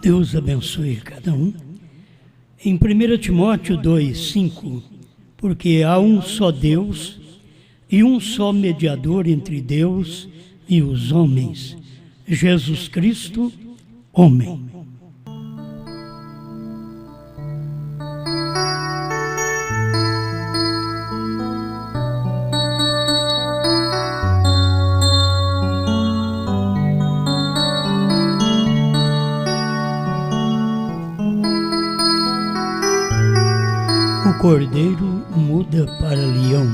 Deus abençoe cada um. Em 1 Timóteo 2:5, porque há um só Deus e um só mediador entre Deus e os homens, Jesus Cristo, homem. O cordeiro muda para leão.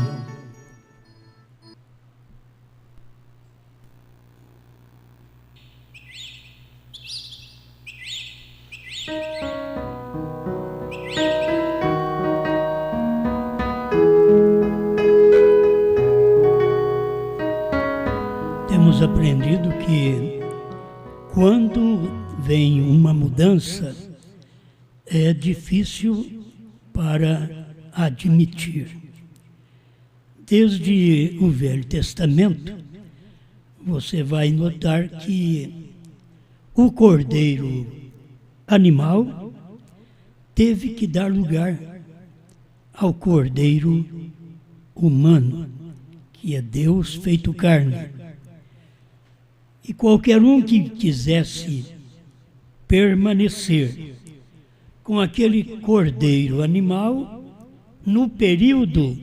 Temos aprendido que quando vem uma mudança, é difícil para admitir. Desde o Velho Testamento, você vai notar que o cordeiro animal teve que dar lugar ao cordeiro humano, que é Deus feito carne. E qualquer um que quisesse permanecer com aquele cordeiro animal, no período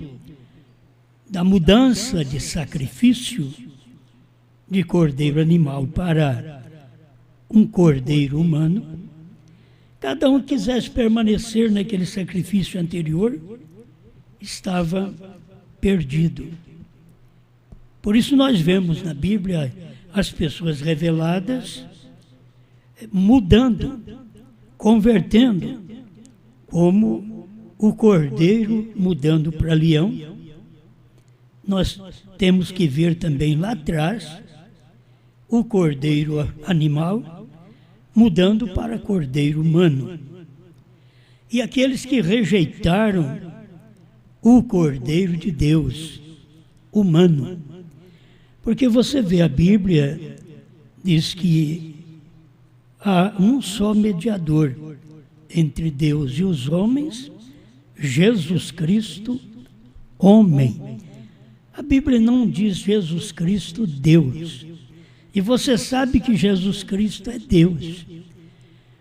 da mudança de sacrifício de cordeiro animal para um cordeiro humano, cada um que quisesse permanecer naquele sacrifício anterior, estava perdido. Por isso nós vemos na Bíblia as pessoas reveladas mudando, convertendo, como o cordeiro mudando para leão. Nós temos que ver também lá atrás o cordeiro animal mudando para cordeiro humano. E aqueles que rejeitaram o cordeiro de Deus, humano. Porque você vê a Bíblia, diz que há um só mediador entre Deus e os homens, Jesus Cristo, homem. A Bíblia não diz Jesus Cristo, Deus. E você sabe que Jesus Cristo é Deus.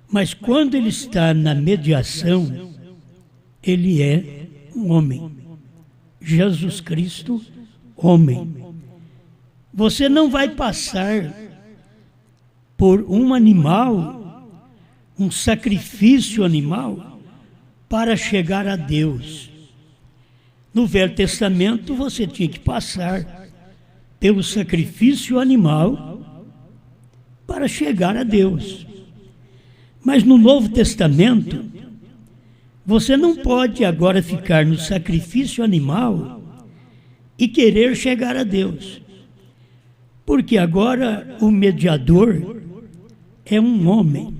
Mas quando ele está na mediação, ele é um homem. Jesus Cristo, homem. Você não vai passar por um animal, um sacrifício animal, para chegar a Deus. No Velho Testamento, você tinha que passar pelo sacrifício animal para chegar a Deus. Mas no Novo Testamento, você não pode agora ficar no sacrifício animal e querer chegar a Deus. Porque agora o mediador é um homem.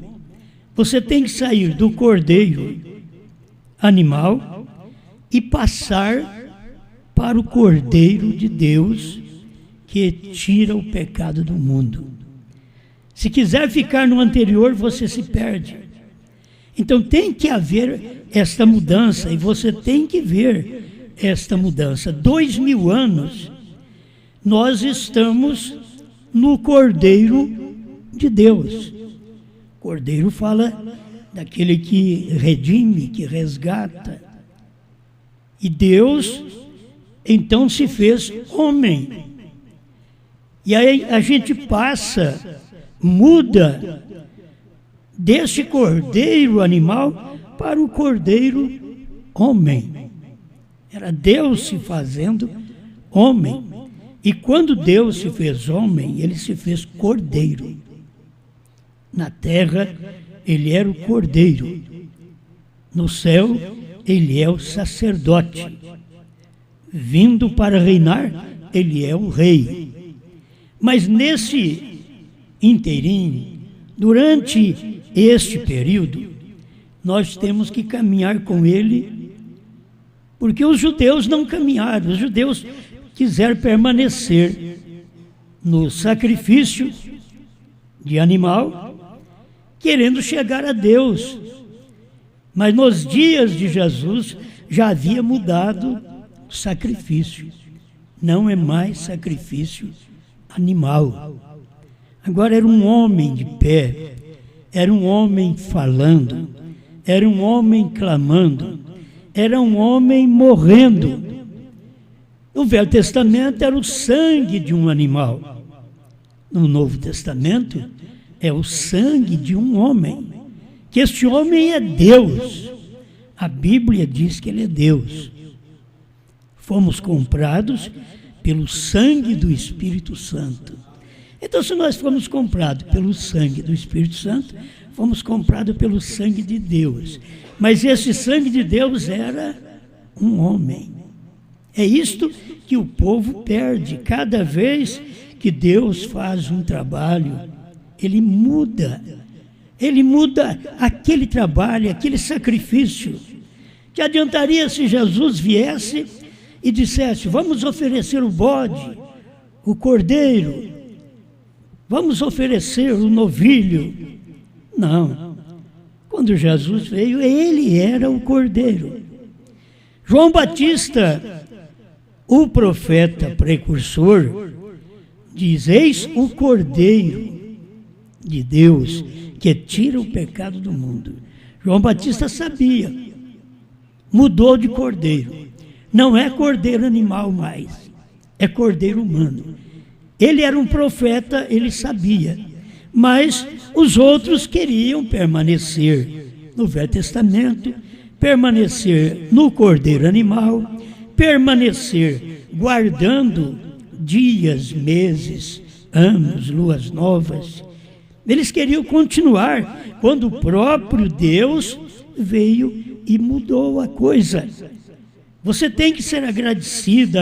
Você tem que sair do cordeiro animal e passar para o cordeiro de Deus que tira o pecado do mundo. Se quiser ficar no anterior, você se perde. Então tem que haver esta mudança e você tem que ver esta mudança. 2000 anos nós estamos no cordeiro de Deus. Cordeiro fala daquele que redime, que resgata. E Deus, então, se fez homem. E aí a gente passa, muda desse cordeiro animal para o cordeiro homem. Era Deus se fazendo homem. E quando Deus se fez homem, ele se fez cordeiro. Na terra, ele era o cordeiro. No céu, ele é o sacerdote. Vindo para reinar, ele é o rei. Mas nesse inteirinho, durante este período, nós temos que caminhar com ele, porque os judeus não caminharam. Os judeus quiseram permanecer no sacrifício de animal querendo chegar a Deus. Mas nos dias de Jesus já havia mudado o sacrifício. Não é mais sacrifício animal. Agora era um homem de pé, era um homem falando, era um homem clamando, era um homem morrendo. No Velho Testamento era o sangue de um animal. No Novo Testamento é o sangue de um homem. Que este homem é Deus. A Bíblia diz que ele é Deus. Fomos comprados pelo sangue do Espírito Santo. Então, se nós fomos comprados pelo sangue do Espírito Santo, fomos comprados pelo sangue de Deus. Mas esse sangue de Deus era um homem. É isto que o povo perde. Cada vez que Deus faz um trabalho, Ele muda aquele trabalho, aquele sacrifício. Que adiantaria se Jesus viesse e dissesse: vamos oferecer o bode, o cordeiro, vamos oferecer o novilho. Não. Quando Jesus veio, ele era o cordeiro. João Batista, o profeta precursor, diz: eis o cordeiro de Deus que tira o pecado do mundo. João Batista sabia, mudou de cordeiro. Não é cordeiro animal mais, é cordeiro humano. Ele era um profeta, ele sabia, mas os outros queriam permanecer no Velho Testamento, permanecer no cordeiro animal, permanecer guardando dias, meses, anos, luas novas. Eles queriam continuar quando o próprio Deus veio e mudou a coisa. Você tem que ser agradecido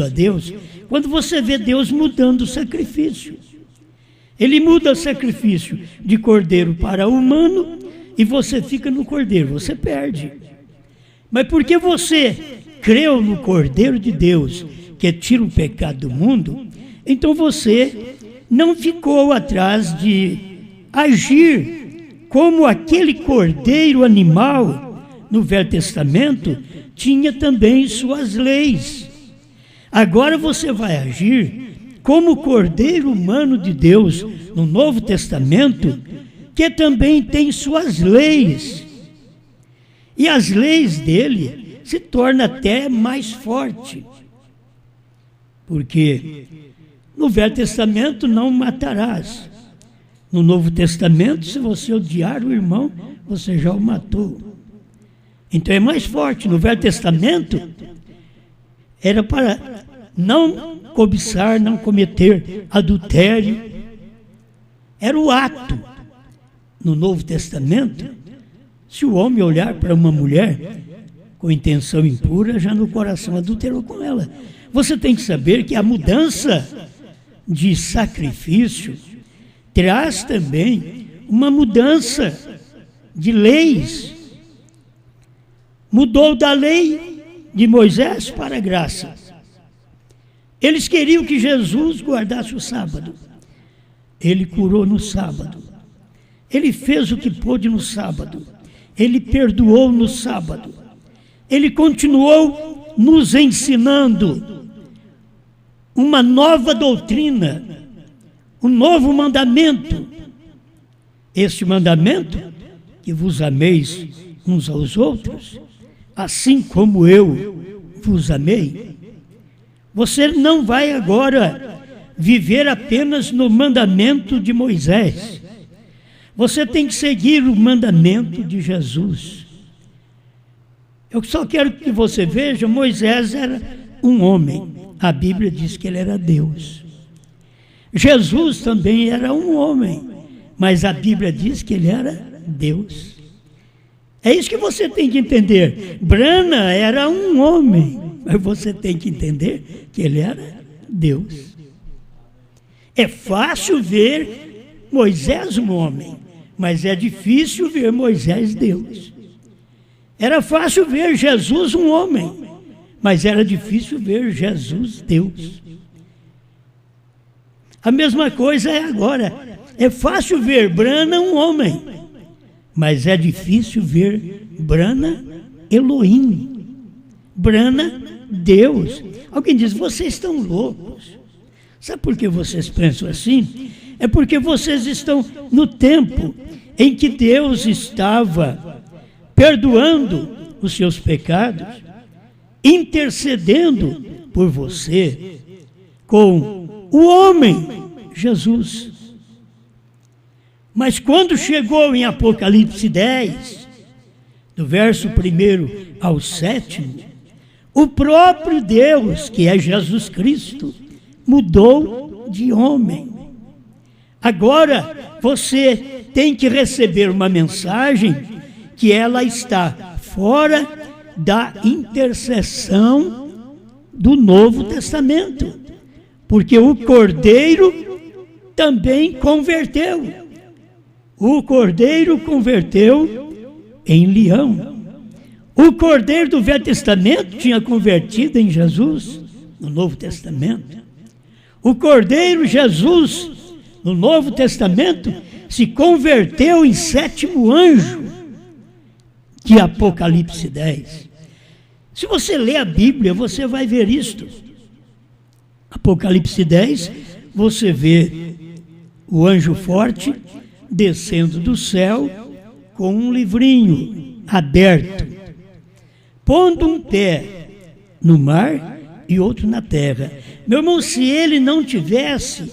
a Deus quando você vê Deus mudando o sacrifício. Ele muda o sacrifício de cordeiro para humano e você fica no cordeiro, você perde. Mas porque você creu no Cordeiro de Deus, que tira o pecado do mundo, então você não ficou atrás de agir como aquele cordeiro animal no Velho Testamento tinha também suas leis. Agora você vai agir como o cordeiro humano de Deus no Novo Testamento, que também tem suas leis. E as leis dele se tornam até mais fortes. Porque no Velho Testamento não matarás. No Novo Testamento, se você odiar o irmão, você já o matou. Então é mais forte. No Velho Testamento era para não cobiçar, não cometer adultério. Era o ato. No Novo Testamento, se o homem olhar para uma mulher com intenção impura, já no coração adulterou com ela. Você tem que saber que a mudança de sacrifício traz também uma mudança de leis. Mudou da lei de Moisés para a graça. Eles queriam que Jesus guardasse o sábado. Ele curou no sábado. Ele fez o que pôde no sábado. Ele perdoou no sábado. Ele continuou nos ensinando uma nova doutrina, um novo mandamento. Este mandamento, que vos ameis uns aos outros, assim como eu vos amei. Você não vai agora viver apenas no mandamento de Moisés. Você tem que seguir o mandamento de Jesus. Eu só quero que você veja, Moisés era um homem. A Bíblia diz que ele era Deus. Jesus também era um homem, mas a Bíblia diz que ele era Deus. É isso que você tem que entender. Brana era um homem, mas você tem que entender que ele era Deus. É fácil ver Moisés um homem, mas é difícil ver Moisés Deus. Era fácil ver Jesus um homem, mas era difícil ver Jesus Deus. A mesma coisa é agora. é fácil ver Brana um homem, mas é difícil ver Brana Elohim, Brana Deus. Alguém diz, vocês estão loucos. Sabe por que vocês pensam assim? É porque vocês estão no tempo em que Deus estava perdoando os seus pecados, intercedendo por você com o homem Jesus. Mas quando chegou em Apocalipse 10, do verso 1 ao 7, o próprio Deus, que é Jesus Cristo, mudou de homem. Agora você tem que receber uma mensagem que ela está fora da intercessão do Novo Testamento, porque o Cordeiro também converteu. O Cordeiro converteu em leão. O Cordeiro do Velho Testamento tinha convertido em Jesus no Novo Testamento. O Cordeiro Jesus no Novo Testamento se converteu em 7º anjo de Apocalipse 10. Se você ler a Bíblia, você vai ver isto. Apocalipse 10, você vê o anjo forte descendo do céu com um livrinho aberto, pondo um pé no mar e outro na terra. Meu irmão, se ele não tivesse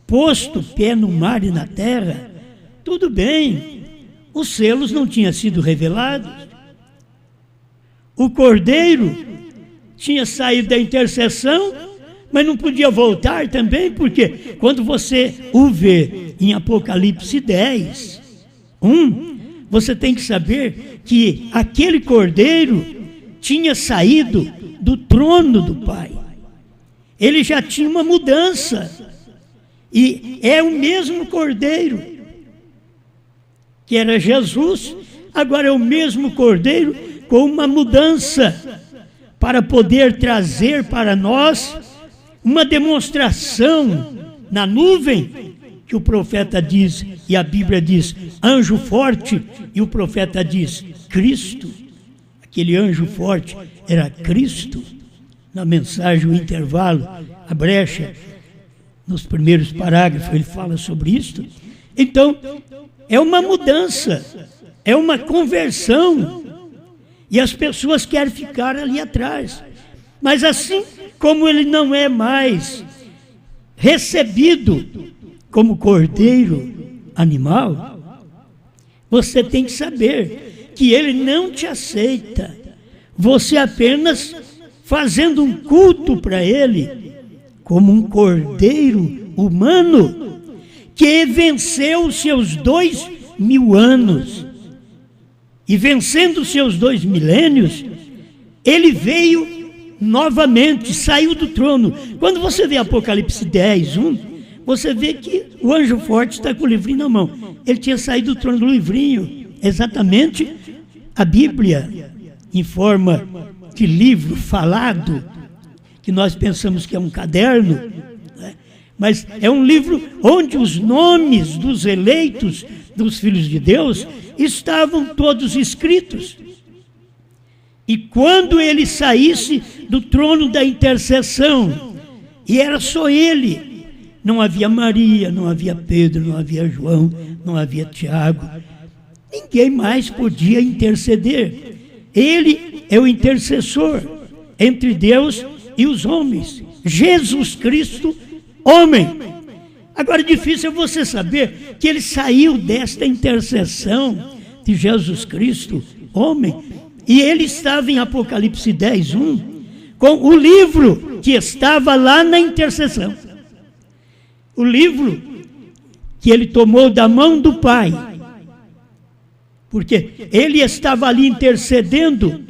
posto o pé no mar e na terra, tudo bem, os selos não tinham sido revelados. O Cordeiro tinha saído da intercessão, mas não podia voltar também, porque quando você o vê em Apocalipse 10, 1, você tem que saber que aquele Cordeiro tinha saído do trono do Pai. Ele já tinha uma mudança. E é o mesmo Cordeiro, que era Jesus, agora é o mesmo Cordeiro com uma mudança, para poder trazer para nós uma demonstração na nuvem, que o profeta diz, e a Bíblia diz, anjo forte, e o profeta diz, Cristo. Aquele anjo forte era Cristo. Na mensagem, o intervalo, a brecha, nos primeiros parágrafos ele fala sobre isso. Então, é uma mudança, é uma conversão, e as pessoas querem ficar ali atrás. Mas assim como ele não é mais recebido como cordeiro animal, você tem que saber que ele não te aceita, você apenas fazendo um culto para ele, como um cordeiro humano, que venceu os seus 2000 anos. E vencendo os seus 2 milênios, ele veio novamente, saiu do trono. Quando você vê Apocalipse 10, 1, você vê que o anjo forte está com o livrinho na mão. Ele tinha saído do trono do livrinho. Exatamente, a Bíblia, em forma de livro falado, que nós pensamos que é um caderno, né? Mas é um livro onde os nomes dos eleitos, dos filhos de Deus, estavam todos escritos. E quando ele saísse do trono da intercessão, e era só ele, não havia Maria, não havia Pedro, não havia João, não havia Tiago, ninguém mais podia interceder. Ele é o intercessor entre Deus e os homens, Jesus Cristo, homem. Agora, difícil é você saber que ele saiu desta intercessão de Jesus Cristo, homem, e ele estava em Apocalipse 10, 1, com o livro que estava lá na intercessão. O livro que ele tomou da mão do Pai, porque ele estava ali intercedendo,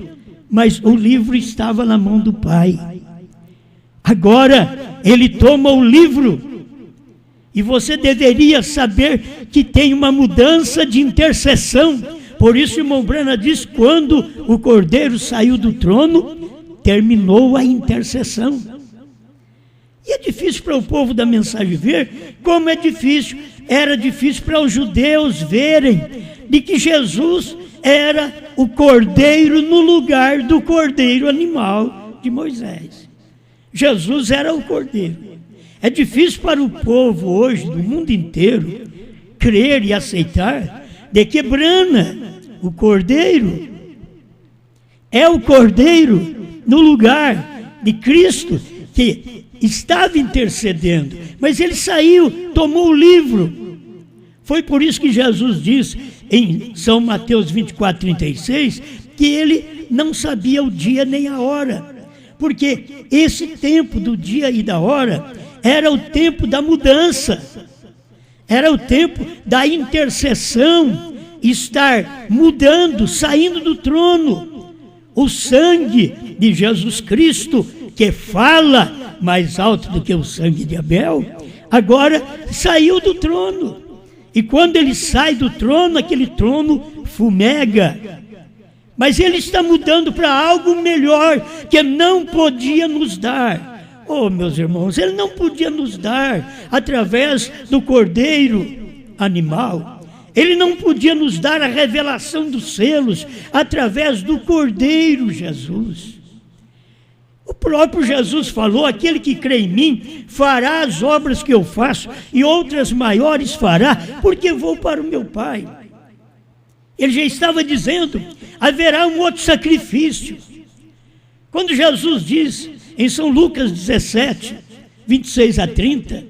mas o livro estava na mão do Pai. Agora, ele toma o livro, e você deveria saber que tem uma mudança de intercessão. Por isso, irmão Brana diz, quando o Cordeiro saiu do trono, terminou a intercessão. E é difícil para o povo da mensagem ver como é difícil, era difícil para os judeus verem de que Jesus era o cordeiro no lugar do cordeiro animal de Moisés. Jesus era o cordeiro. É difícil para o povo hoje, do mundo inteiro, crer e aceitar de que Brana, o cordeiro, é o cordeiro no lugar de Cristo que estava intercedendo. Mas ele saiu, tomou o livro. Foi por isso que Jesus diz em São Mateus 24:36 que ele não sabia o dia nem a hora, porque esse tempo do dia e da hora era o tempo da mudança, era o tempo da intercessão, estar mudando, saindo do trono. O sangue de Jesus Cristo, que fala mais alto do que o sangue de Abel, agora saiu do trono. E quando ele sai do trono, aquele trono fumega. Mas ele está mudando para algo melhor, que não podia nos dar. Oh, meus irmãos, ele não podia nos dar através do cordeiro animal. Ele não podia nos dar a revelação dos selos através do cordeiro Jesus. O próprio Jesus falou: aquele que crê em mim fará as obras que eu faço e outras maiores fará, porque vou para o meu Pai. Ele já estava dizendo: haverá um outro sacrifício. Quando Jesus diz em São Lucas 17, 26 a 30,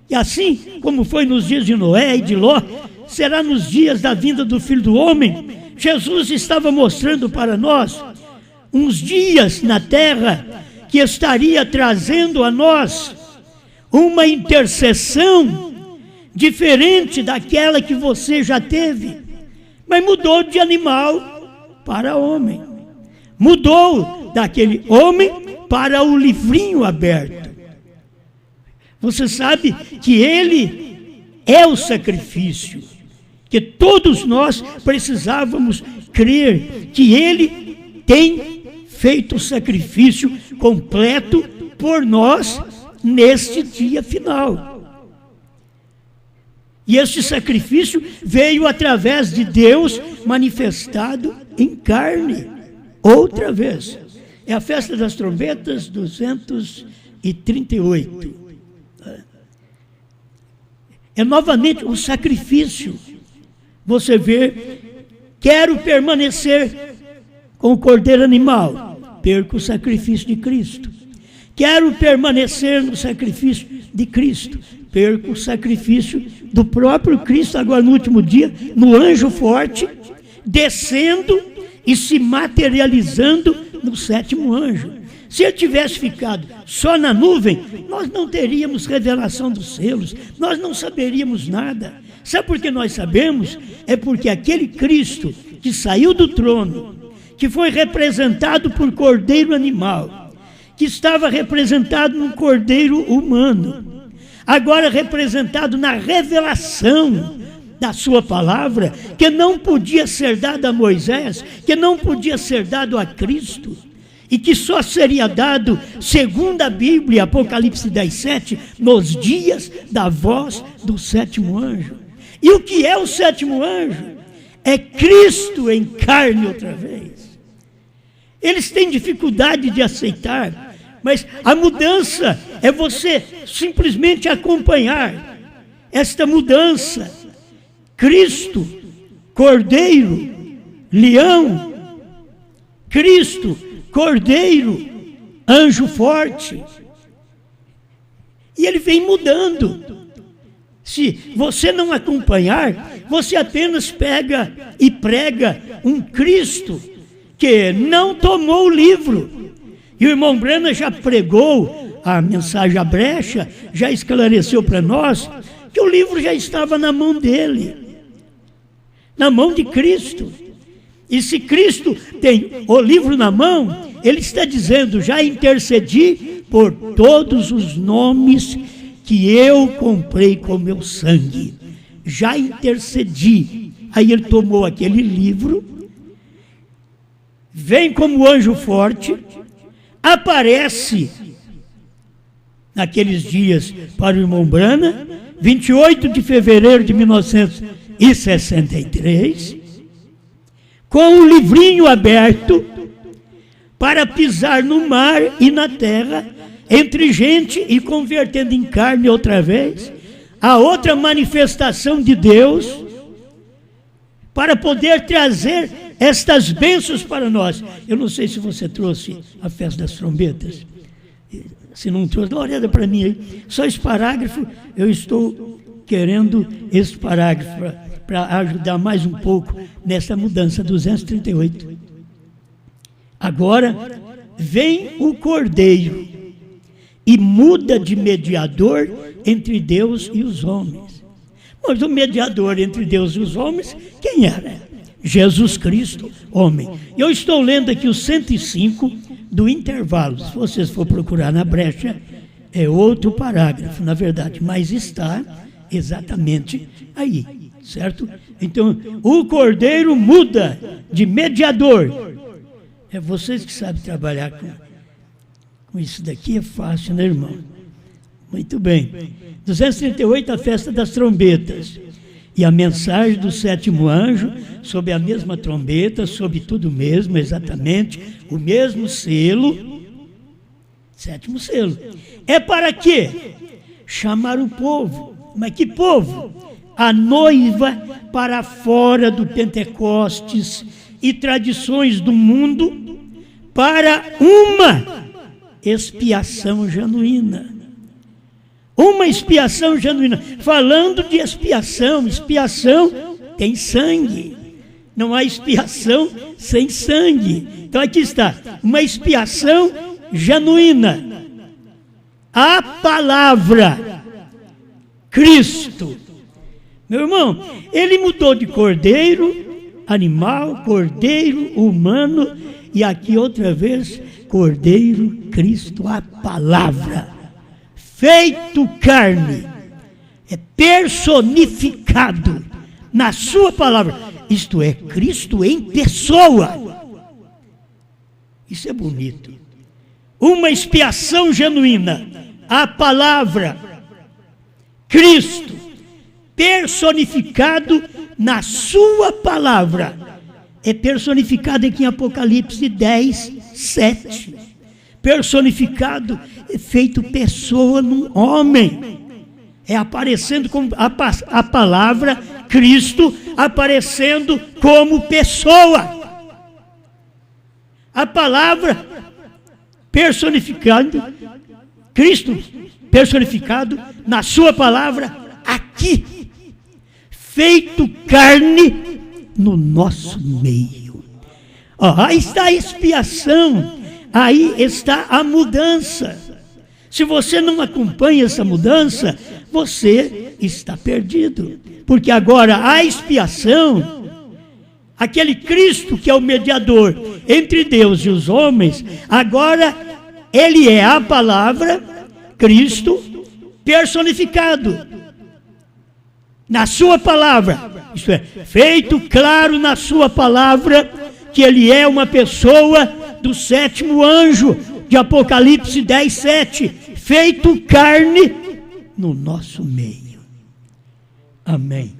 e assim como foi nos dias de Noé e de Ló, será nos dias da vinda do Filho do Homem. Jesus estava mostrando para nós uns dias na terra que estaria trazendo a nós uma intercessão diferente daquela que você já teve, mas mudou de animal para homem, mudou daquele homem para o livrinho aberto. Você sabe que ele é o sacrifício, que todos nós precisávamos crer que ele tem feito o sacrifício completo por nós neste dia final. E este sacrifício veio através de Deus manifestado em carne. Outra vez. É a festa das trombetas 238. É novamente o sacrifício. Você vê, quero permanecer com o cordeiro animal, perco o sacrifício de Cristo. Quero permanecer no sacrifício de Cristo, perco o sacrifício do próprio Cristo, agora no último dia, no anjo forte, descendo e se materializando no sétimo anjo. Se ele tivesse ficado só na nuvem, nós não teríamos revelação dos selos, nós não saberíamos nada. Sabe por que nós sabemos? É porque aquele Cristo que saiu do trono, que foi representado por cordeiro animal, que estava representado no cordeiro humano, agora representado na revelação da sua palavra, que não podia ser dado a Moisés, que não podia ser dado a Cristo, e que só seria dado, segundo a Bíblia, Apocalipse 10:7, nos dias da voz do sétimo anjo. E o que é o sétimo anjo? É Cristo em carne outra vez. Eles têm dificuldade de aceitar, mas a mudança é você simplesmente acompanhar esta mudança. Cristo, cordeiro, leão, Cristo, cordeiro, anjo forte. E ele vem mudando. Se você não acompanhar, você apenas pega e prega um Cristo que não tomou o livro. E o irmão Brana já pregou a mensagem à brecha, já esclareceu para nós que o livro já estava na mão dele, na mão de Cristo. E se Cristo tem o livro na mão, ele está dizendo: já intercedi por todos os nomes que eu comprei com meu sangue. Já intercedi. Aí ele tomou aquele livro, vem como anjo forte, aparece naqueles dias para o irmão Brana, 28 de fevereiro de 1963, com um livrinho aberto para pisar no mar e na terra, entre gente e convertendo em carne outra vez, a outra manifestação de Deus, para poder trazer estas bênçãos para nós. Eu não sei se você trouxe a festa das trombetas. Se não trouxe, dá uma olhada para mim aí. Só esse parágrafo, eu estou querendo esse parágrafo para ajudar mais um pouco nessa mudança, 238. Agora, vem o Cordeiro e muda de mediador entre Deus e os homens. Mas o mediador entre Deus e os homens, quem era? Jesus Cristo, homem. Eu estou lendo aqui o 105 do intervalo. Se vocês for procurar na brecha, é outro parágrafo, na verdade, mas está exatamente aí, certo? Então, o Cordeiro muda de mediador. É vocês que sabem trabalhar com isso daqui, é fácil, né, irmão? Muito bem. 238, a festa das trombetas. E a mensagem do sétimo anjo, sob a mesma trombeta, sob tudo mesmo, exatamente, o mesmo selo, sétimo selo. É para quê? Chamar o povo. Mas que povo? A noiva para fora do Pentecostes e tradições do mundo para uma expiação genuína. Uma expiação genuína. Falando de expiação, expiação tem sangue. Não há expiação sem sangue. Então aqui está, uma expiação genuína. A palavra Cristo. Meu irmão, ele mudou de cordeiro, animal, cordeiro, humano, e aqui outra vez, Cordeiro, Cristo, a palavra. Feito carne, é personificado na sua palavra, isto é, Cristo em pessoa. Isso é bonito. Uma expiação genuína, a palavra, Cristo, personificado na sua palavra. É personificado aqui em Apocalipse 10, 7. Personificado, é feito pessoa num homem. É aparecendo como a palavra Cristo, aparecendo como pessoa. A palavra personificado, Cristo personificado na sua palavra aqui, feito carne no nosso meio. Aí está a expiação, aí está a mudança. Se você não acompanha essa mudança, você está perdido. Porque agora a expiação, aquele Cristo que é o mediador entre Deus e os homens, agora ele é a palavra, Cristo, personificado na sua palavra. Isto é, feito claro na sua palavra que ele é uma pessoa do sétimo anjo de Apocalipse 10, 7, feito carne no nosso meio. Amém.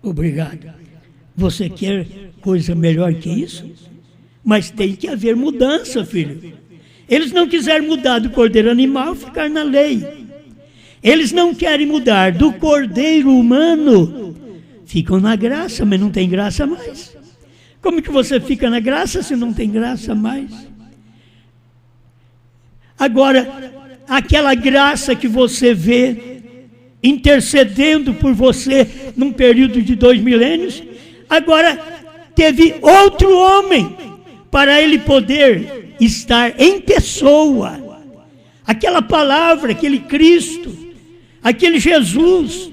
Obrigado. Você quer coisa melhor que isso? Mas tem que haver mudança, filho. Eles não quiseram mudar do cordeiro animal, ficar na lei. Eles não querem mudar do cordeiro humano, ficam na graça, mas não tem graça mais. Como que você fica na graça se não tem graça mais? Agora, aquela graça que você vê intercedendo por você num período de 2 milênios, agora teve outro homem para ele poder estar em pessoa. Aquela palavra, aquele Cristo, aquele Jesus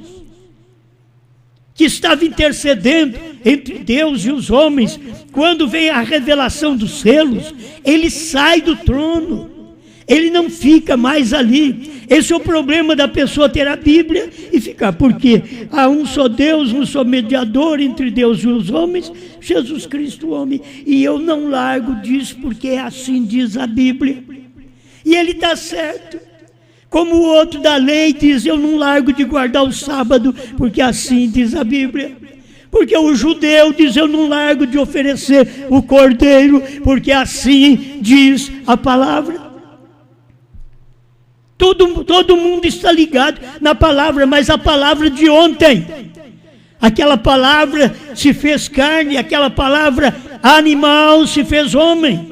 que estava intercedendo entre Deus e os homens, quando vem a revelação dos selos, ele sai do trono, ele não fica mais ali. Esse é o problema da pessoa ter a Bíblia e ficar, porque há um só Deus, um só mediador entre Deus e os homens, Jesus Cristo, homem, e eu não largo disso, porque assim diz a Bíblia, e ele está certo. Como o outro da lei diz, eu não largo de guardar o sábado, porque assim diz a Bíblia. Porque o judeu diz, eu não largo de oferecer o cordeiro, porque assim diz a palavra. Todo mundo está ligado na palavra, mas a palavra de ontem, aquela palavra se fez carne, aquela palavra animal se fez homem,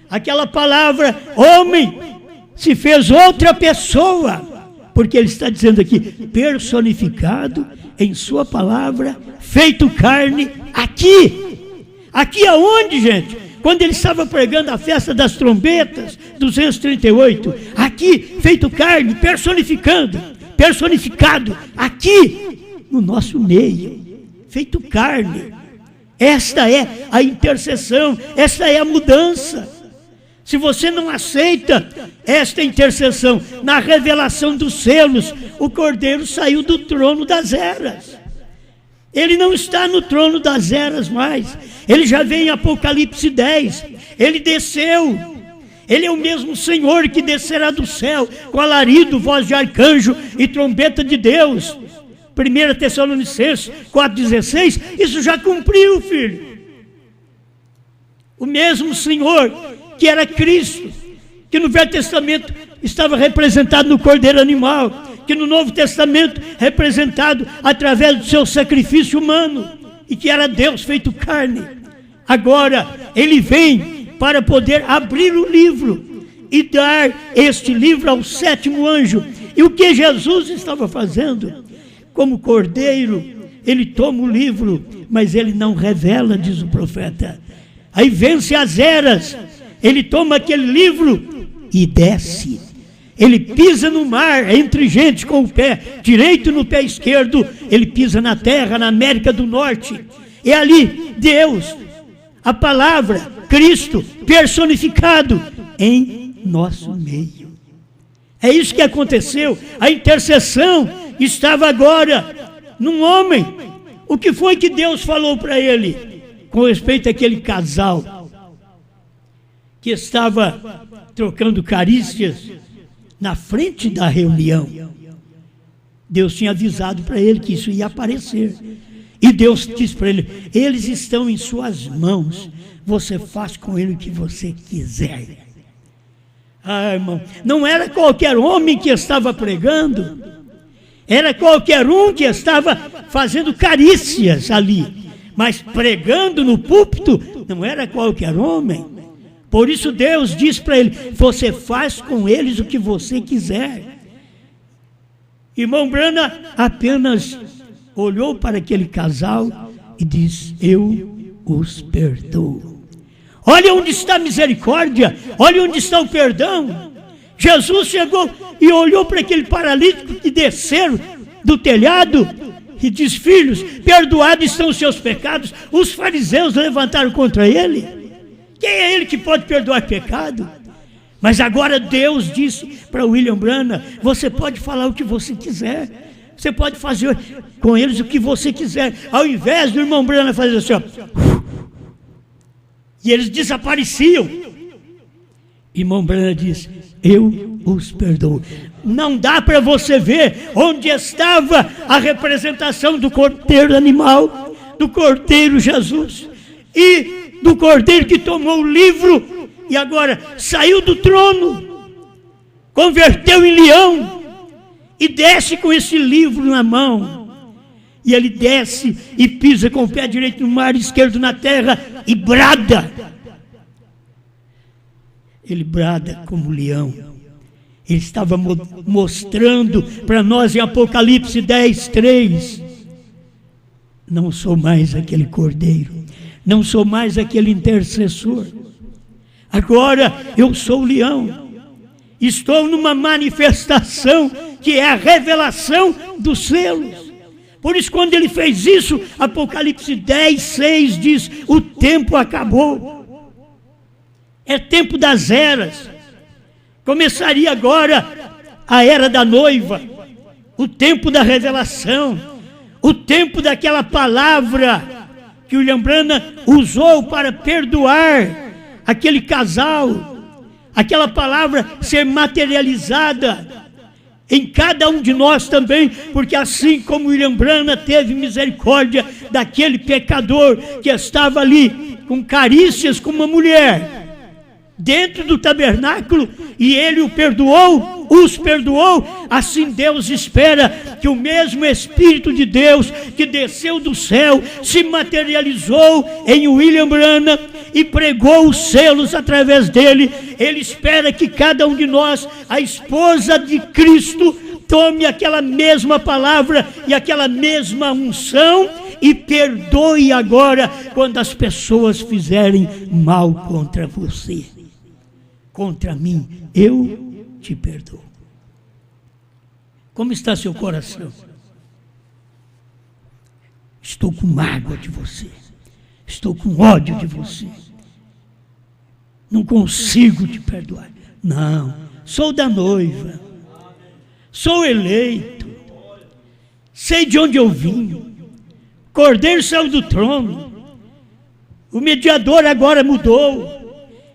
aquela palavra homem se fez outra pessoa, porque ele está dizendo aqui, personificado em sua palavra, feito carne, aqui aonde, gente? Quando ele estava pregando a festa das trombetas, 238, aqui, feito carne, personificado, aqui, no nosso meio, feito carne. Esta é a intercessão, esta é a mudança. Se você não aceita esta intercessão na revelação dos selos, o Cordeiro saiu do trono das eras. Ele não está no trono das eras mais. Ele já vem em Apocalipse 10. Ele desceu. Ele é o mesmo Senhor que descerá do céu com alarido, voz de arcanjo e trombeta de Deus. 1 Tessalonicenses 4,16. Isso já cumpriu, filho. O mesmo Senhor que era Cristo, que no Velho Testamento estava representado no Cordeiro Animal, que no Novo Testamento representado através do seu sacrifício humano, e que era Deus feito carne. Agora ele vem para poder abrir o livro e dar este livro ao sétimo anjo. E o que Jesus estava fazendo? Como cordeiro, ele toma o livro, mas ele não revela, diz o profeta. Aí vence as eras, ele toma aquele livro e desce. Ele pisa no mar, entre gente com o pé direito no pé esquerdo, ele pisa na terra, na América do Norte. E ali, Deus, a palavra, Cristo, personificado em nosso meio. É isso que aconteceu. A intercessão estava agora num homem. O que foi que Deus falou para ele com respeito àquele casal que estava trocando carícias na frente da reunião? Deus tinha avisado para ele que isso ia aparecer. E Deus disse para ele, eles estão em suas mãos, você faz com ele o que você quiser. Ah, irmão, não era qualquer homem que estava pregando, era qualquer um que estava fazendo carícias ali, mas pregando no púlpito não era qualquer homem. Por isso Deus diz para ele, você faz com eles o que você quiser. Irmão Branham apenas olhou para aquele casal e disse, eu os perdoo. Olha onde está a misericórdia, olha onde está o perdão. Jesus chegou e olhou para aquele paralítico que desceram do telhado e disse, filhos, perdoados estão os seus pecados. Os fariseus levantaram contra ele. Quem é ele que pode perdoar pecado? Mas agora Deus disse para William Branham, você pode falar o que você quiser, você pode fazer com eles o que você quiser. Ao invés do irmão Branham fazer assim, ó, e eles desapareciam, irmão Branham disse, eu os perdoo. Não dá para você ver onde estava a representação do cordeiro animal, do cordeiro Jesus e do cordeiro que tomou o livro e agora saiu do trono, converteu em leão e desce com esse livro na mão. E ele desce e pisa com o pé direito no mar, esquerdo na terra e brada. Ele brada como leão. Ele estava mostrando para nós em Apocalipse 10:3. Não sou mais aquele cordeiro, não sou mais aquele intercessor. Agora eu sou o leão. Estou numa manifestação que é a revelação dos selos. Por isso, quando ele fez isso, Apocalipse 10:6 diz, o tempo acabou. É tempo das eras. Começaria agora a era da noiva, o tempo da revelação, o tempo daquela palavra que William Branham usou para perdoar aquele casal, aquela palavra ser materializada. em cada um de nós também, porque assim como William Branham teve misericórdia daquele pecador que estava ali com carícias com uma mulher dentro do tabernáculo, e ele os perdoou, assim Deus espera que o mesmo Espírito de Deus que desceu do céu, se materializou em William Branham e pregou os selos através dele. Ele espera que cada um de nós, a esposa de Cristo, tome aquela mesma palavra e aquela mesma unção e perdoe agora quando as pessoas fizerem mal contra você. Contra mim, eu te perdoo. Como está seu coração? Estou com mágoa de você. Estou com ódio de você. Não consigo te perdoar. Não, sou da noiva. Sou eleito. Sei de onde eu vim. Cordeiro saiu do trono. O mediador agora mudou.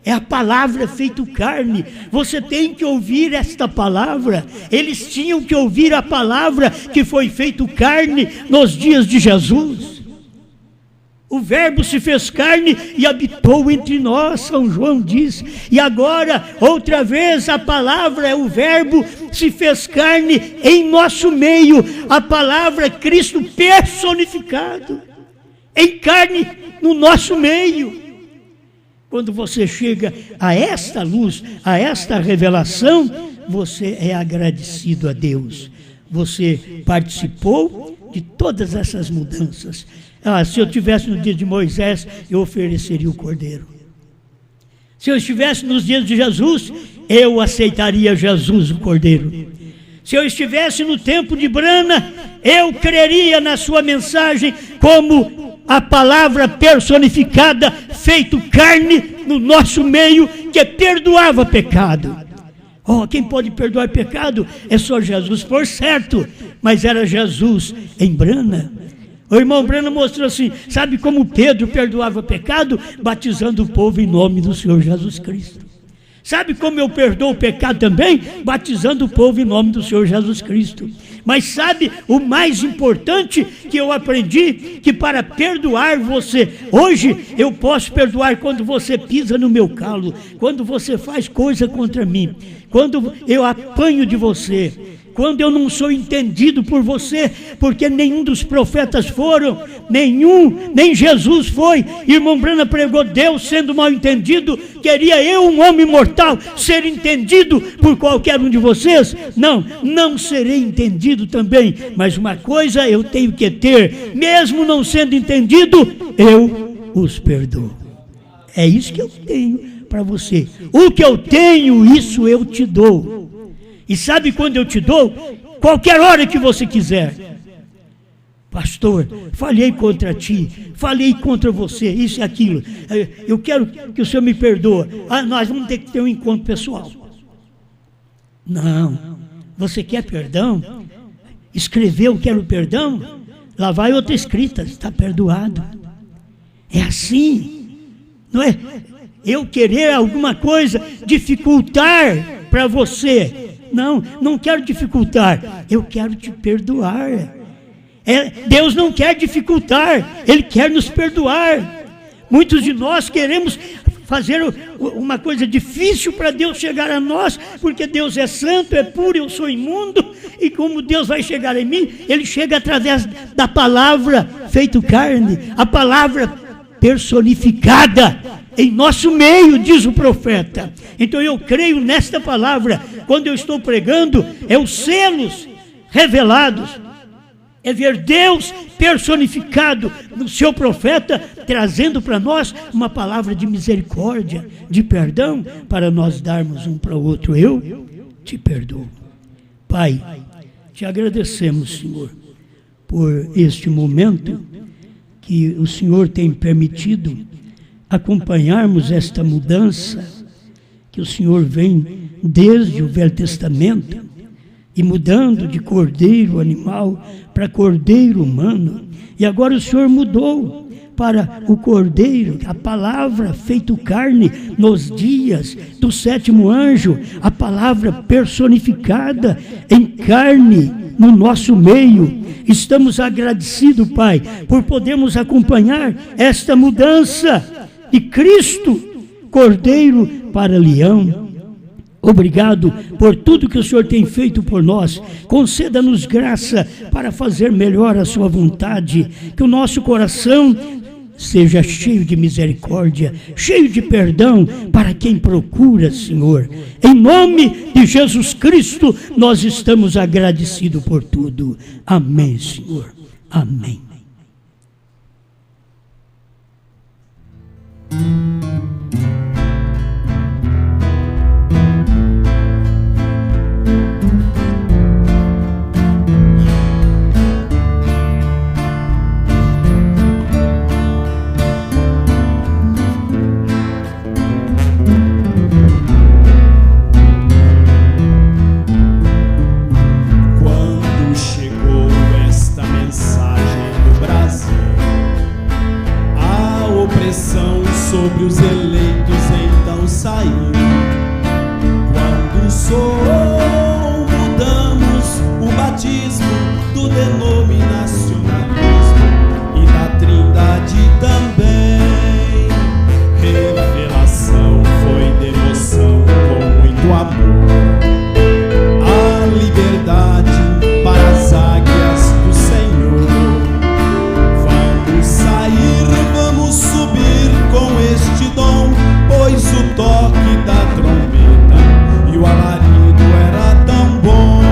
É a palavra feito carne. Você tem que ouvir esta palavra. Eles tinham que ouvir a palavra que foi feito carne nos dias de Jesus. O verbo se fez carne e habitou entre nós, São João diz. E agora, outra vez, a palavra, o verbo se fez carne em nosso meio. A palavra Cristo personificado em carne no nosso meio. Quando você chega a esta luz, a esta revelação, você é agradecido a Deus. Você participou de todas essas mudanças. Se eu estivesse no dia de Moisés, eu ofereceria o cordeiro. Se eu estivesse nos dias de Jesus, eu aceitaria Jesus, o cordeiro. Se eu estivesse no tempo de Branham, eu creria na sua mensagem como a palavra personificada, feito carne no nosso meio, que perdoava pecado. Quem pode perdoar pecado é só Jesus, por certo, mas era Jesus em Branham. O irmão Branham mostrou assim, sabe como Pedro perdoava pecado? Batizando o povo em nome do Senhor Jesus Cristo. Sabe como eu perdoo o pecado também? Batizando o povo em nome do Senhor Jesus Cristo. Mas sabe o mais importante que eu aprendi? Que para perdoar você, hoje eu posso perdoar quando você pisa no meu calo, quando você faz coisa contra mim, quando eu apanho de você, quando eu não sou entendido por você, porque nenhum dos profetas foram, nem Jesus foi. Irmão Branham pregou Deus sendo mal entendido. Queria eu, um homem mortal, ser entendido por qualquer um de vocês? Não serei entendido também, mas uma coisa eu tenho que ter, mesmo não sendo entendido, eu os perdoo. É isso que eu tenho para você. O que eu tenho, isso eu te dou. E sabe quando eu te dou? Qualquer hora que você quiser. Pastor, falhei contra ti, falei contra você, isso e aquilo. Eu quero que o senhor me perdoe. Nós vamos ter que ter um encontro pessoal. Não. Você quer perdão? Escreveu, quero perdão? Lá vai outra escrita, está perdoado. É assim. Não é eu querer alguma coisa, dificultar para você. Não quero dificultar, eu quero te perdoar. Deus não quer dificultar, Ele quer nos perdoar. Muitos de nós queremos fazer uma coisa difícil para Deus chegar a nós, porque Deus é santo, é puro, eu sou imundo, e como Deus vai chegar em mim, Ele chega através da palavra feito carne, a palavra personificada em nosso meio, diz o profeta. Então eu creio nesta palavra. Quando eu estou pregando, é os selos revelados, é ver Deus personificado no seu profeta, trazendo para nós uma palavra de misericórdia, de perdão, para nós darmos um para o outro. Eu te perdoo. Pai, te agradecemos, Senhor, por este momento que o Senhor tem permitido acompanharmos esta mudança, que o Senhor vem desde o Velho Testamento, e mudando de cordeiro animal para cordeiro humano, e agora o Senhor mudou para o Cordeiro, a palavra feito carne nos dias do sétimo anjo, a palavra personificada em carne no nosso meio. Estamos agradecidos, Pai, por podermos acompanhar esta mudança de Cristo, Cordeiro para Leão. Obrigado por tudo que o Senhor tem feito por nós. Conceda-nos graça para fazer melhor a sua vontade, que o nosso coração seja cheio de misericórdia, cheio de perdão para quem procura, Senhor. Em nome de Jesus Cristo, nós estamos agradecidos por tudo. Amém, Senhor. Amém. Sobre os eleitos então saiu. Quando soou, mudamos o batismo do denominacionalismo e da trindade também. Revelação foi devoção com muito amor. A liberdade para as águias do Senhor. Vamos sair, vamos subir com este dom, pois o toque da trombeta e o alarido era tão bom.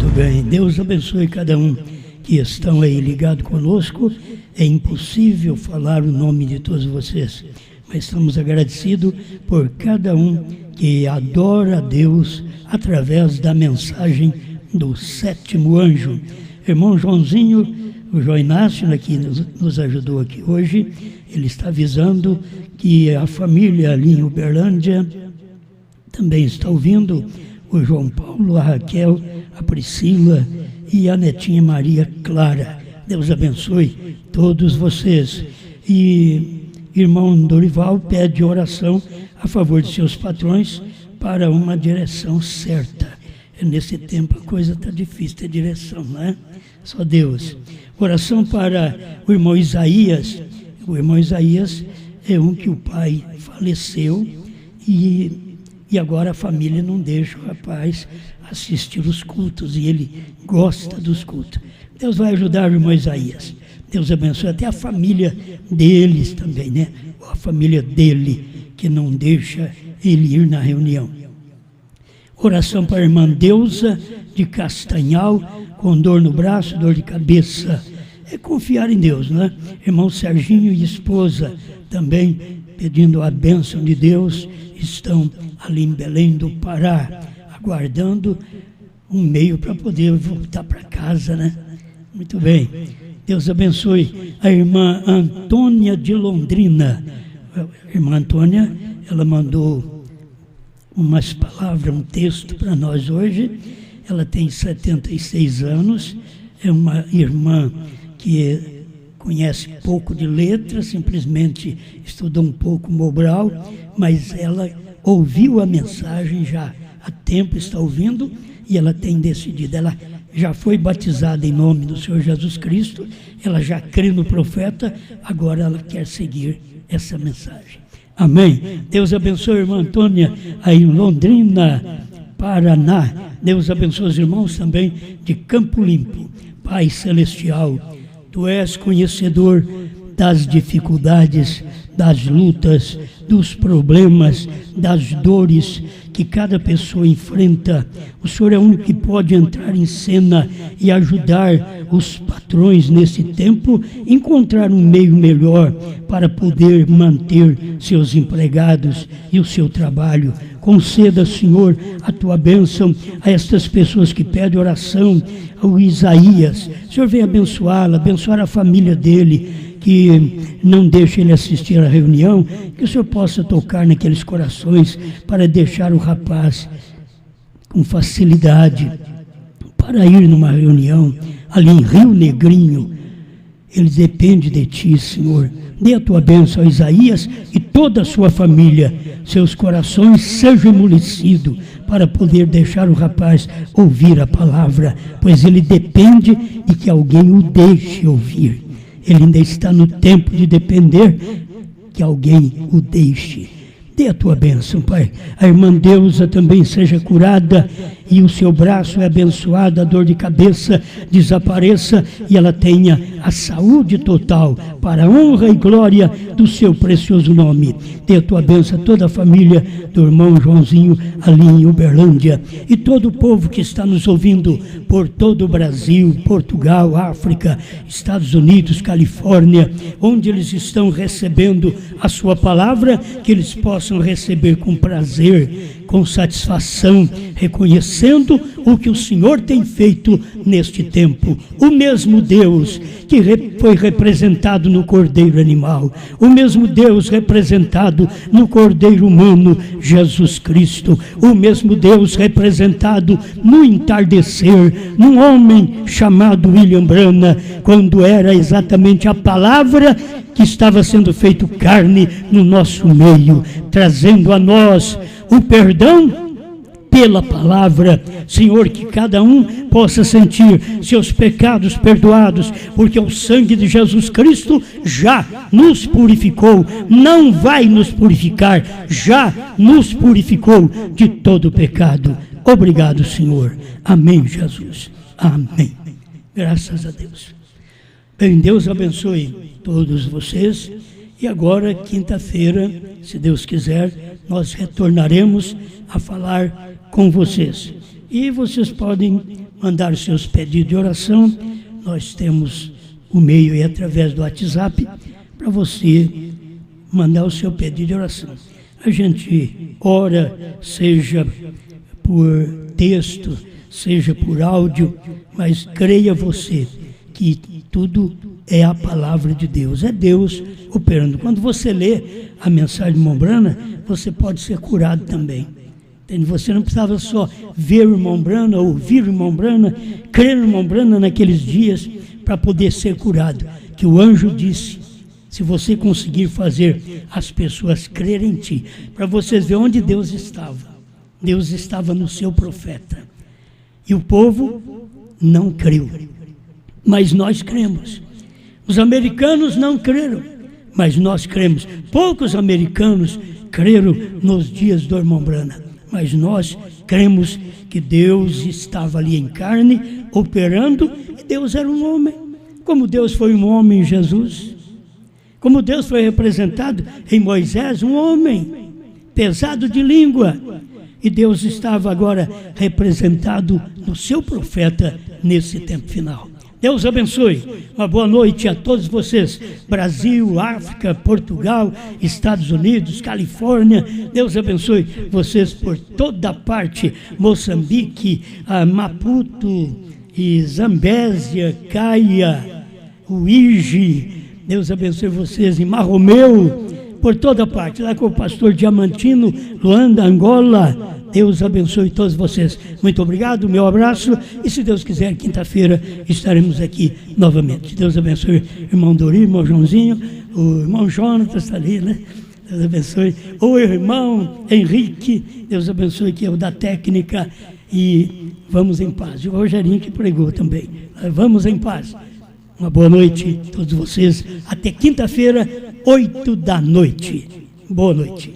Muito bem, Deus abençoe cada um que estão aí ligado conosco. É impossível falar o nome de todos vocês, mas estamos agradecidos por cada um que adora a Deus através da mensagem do sétimo anjo. Irmão Joãozinho, o João Inácio, que nos ajudou aqui hoje, ele está avisando que a família ali em Uberlândia também está ouvindo, o João Paulo, a Raquel, a Priscila e a netinha Maria Clara. Deus abençoe todos vocês. E irmão Dorival pede oração a favor de seus patrões para uma direção certa. Nesse tempo a coisa está difícil, ter direção, não é? Só Deus. Oração para o irmão Isaías. O irmão Isaías é um que o pai faleceu e agora a família não deixa o rapaz assistir os cultos e ele gosta dos cultos. Deus vai ajudar o irmão Isaías. Deus abençoe até a família deles também, né? A família dele que não deixa ele ir na reunião. Oração para a irmã Deusa de Castanhal, com dor no braço, dor de cabeça. É confiar em Deus, não é? Irmão Serginho e esposa também pedindo a bênção de Deus, estão ali em Belém do Pará, aguardando um meio para poder voltar para casa, né? Muito bem. Deus abençoe a irmã Antônia de Londrina. A irmã Antônia, ela mandou umas palavras, um texto para nós hoje. Ela tem 76 anos, é uma irmã que conhece pouco de letras, simplesmente estudou um pouco Mobral, mas ela ouviu a mensagem já há tempo, está ouvindo, e ela tem decidido. Ela já foi batizada em nome do Senhor Jesus Cristo, ela já crê no profeta, agora ela quer seguir essa mensagem. Amém. Deus abençoe a irmã Antônia aí em Londrina, Paraná. Deus abençoe os irmãos também de Campo Limpo. Pai Celestial, Tu és conhecedor das dificuldades, das lutas, dos problemas, das dores que cada pessoa enfrenta. O Senhor é o único que pode entrar em cena e ajudar os patrões nesse tempo a encontrar um meio melhor para poder manter seus empregados e o seu trabalho. Conceda, Senhor, a Tua bênção a estas pessoas que pedem oração, ao Isaías. O Senhor vem abençoá-la, abençoar a família dele, que não deixe ele assistir à reunião, que o Senhor possa tocar naqueles corações para deixar o rapaz com facilidade para ir numa reunião ali em Rio Negrinho. Ele depende de Ti, Senhor. Dê a Tua bênção a Isaías e toda a sua família. Seus corações sejam amolecidos para poder deixar o rapaz ouvir a palavra, pois ele depende de que alguém o deixe ouvir. Ele ainda está no tempo de depender que alguém o deixe. Dê a Tua bênção, Pai. A irmã Deusa também seja curada e o seu braço é abençoado, a dor de cabeça desapareça e ela tenha a saúde total para a honra e glória do seu precioso nome. Dê a Tua bênção a toda a família do irmão Joãozinho ali em Uberlândia e todo o povo que está nos ouvindo por todo o Brasil, Portugal, África, Estados Unidos, Califórnia, onde eles estão recebendo a Sua palavra, que eles possam receber com prazer, com satisfação, reconhecendo o que o Senhor tem feito neste tempo. O mesmo Deus que foi representado no Cordeiro animal, o mesmo Deus representado no Cordeiro humano, Jesus Cristo, o mesmo Deus representado no entardecer, num homem chamado William Branham, quando era exatamente a palavra que estava sendo feito carne no nosso meio, trazendo a nós o perdão pela palavra. Senhor, que cada um possa sentir seus pecados perdoados, porque o sangue de Jesus Cristo já nos purificou, não vai nos purificar, já nos purificou de todo pecado. Obrigado, Senhor. Amém, Jesus. Amém. Graças a Deus. Bem, Deus abençoe todos vocês. E agora, quinta-feira, se Deus quiser, nós retornaremos a falar com vocês. E vocês podem mandar os seus pedidos de oração, nós temos o meio aí através do WhatsApp para você mandar o seu pedido de oração. A gente ora, seja por texto, seja por áudio, mas creia você que tudo é a palavra de Deus, é Deus operando. Quando você lê a mensagem de Mombrana, você pode ser curado também. Entende? Você não precisava só ver o irmão Brana, ouvir o irmão Brana, crer no irmão Brana naqueles dias para poder ser curado. Que o anjo disse, se você conseguir fazer as pessoas crerem em ti, para vocês verem onde Deus estava. Deus estava no seu profeta. E o povo não creu. Mas nós cremos. Os americanos não creram, mas nós cremos. Poucos americanos creram nos dias do irmão Brana, mas nós cremos que Deus estava ali em carne, operando, e Deus era um homem. Como Deus foi um homem em Jesus, como Deus foi representado em Moisés, um homem, pesado de língua, e Deus estava agora representado no seu profeta nesse tempo final. Deus abençoe. Uma boa noite a todos vocês. Brasil, África, Portugal, Estados Unidos, Califórnia. Deus abençoe vocês por toda parte. Moçambique, Maputo, e Zambésia, Caia, Uíge. Deus abençoe vocês em Marromeu, por toda parte. Lá com o pastor Diamantino, Luanda, Angola. Deus abençoe todos vocês. Muito obrigado, meu abraço. E se Deus quiser, quinta-feira estaremos aqui novamente. Deus abençoe o irmão Dori, o irmão Joãozinho, o irmão Jonatas está ali, né? Deus abençoe. O irmão Henrique, Deus abençoe, que é o da técnica. E vamos em paz. E o Rogerinho que pregou também. Vamos em paz. Uma boa noite a todos vocês. Até quinta-feira, 8 da noite. Boa noite.